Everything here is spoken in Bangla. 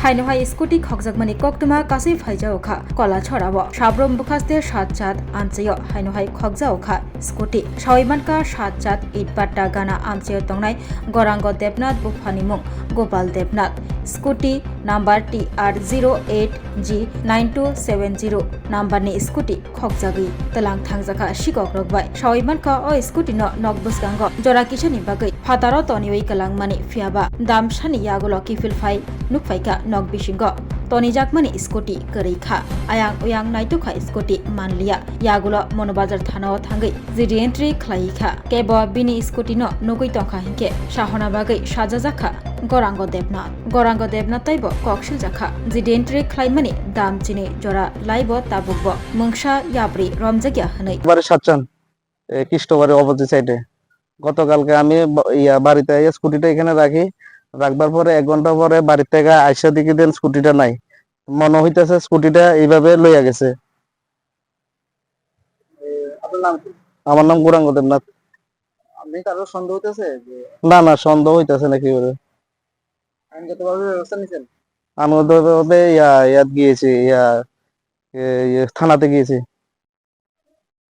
হাইনো হাই স্কুটি খকজাকমানি কক্তমা কাসি ফাইজা ওখা কলা ছড়াবো সাব্রম বুখাস্তে সাতজাত আনচেয় হাইনো হাই খকজা ওখা স্কুটি সাওইমানকা সাতজাত ইটপাট্টা গানা আমচেয় তংনাই গরাঙ্গ দেবনাথ বুফানি মুং Gopal Debnath scooty number TR08G9270 নাম্বারনি স্কুটি খকজাগি তলাং থাংজাখা শিকক রকবাই সাওইমানকা ও স্কুটি নকবুসগাঙ্গ জরা কিসানি বাগৈ ফাতারো তনিওই কালাংমানি ফিয়াবা দামসানি ইয়াগুলো কিফিল ফাই নুকফাইকা নক বিশিঙ্গ তনি জাকমানি স্কুটি করেইখা আয়াং উয়াং নাইতুখা স্কুটি মানলিয়া ইয়াগুলো মনোবাজার থানাও থাঙ্গৈ জিডি এন্ট্রি খ্লাইখা কেব বিনি স্কুটি নগৈ তংখা হিংকে সাহনা বাগৈ সাজা জাখা গরাঙ্গ দেবনাথ তাইব ককশিল জাখা জিডি এন্ট্রি খ্লাইমানি দাম চিনি জরা লাইব তাবুকব মুংসা ইয়াব্রি রমজাগিয়া হनै এবারে সাতচান খ্রিস্টবারের অপোজিট সাইডে গতকালকে আমি বাড়িতে স্কুটিটা এখানে রাখবার পরে 1 ঘন্টা পরে বাড়ি থেকে আইসা দিকে দেন স্কুটিটা নাই মনে হইতেছে স্কুটিটা এইভাবে লইয়া গেছে। আমার নাম গৌরাঙ্গ দেবনাথ। আপনি কারো সন্দেহ হইতেছে যে না সন্দেহ হইতেছে না কি করে আইনগতভাবে ব্যবস্থা নিছেন? আমি ইয়াত গিয়েছি থানাতে গিয়েছি।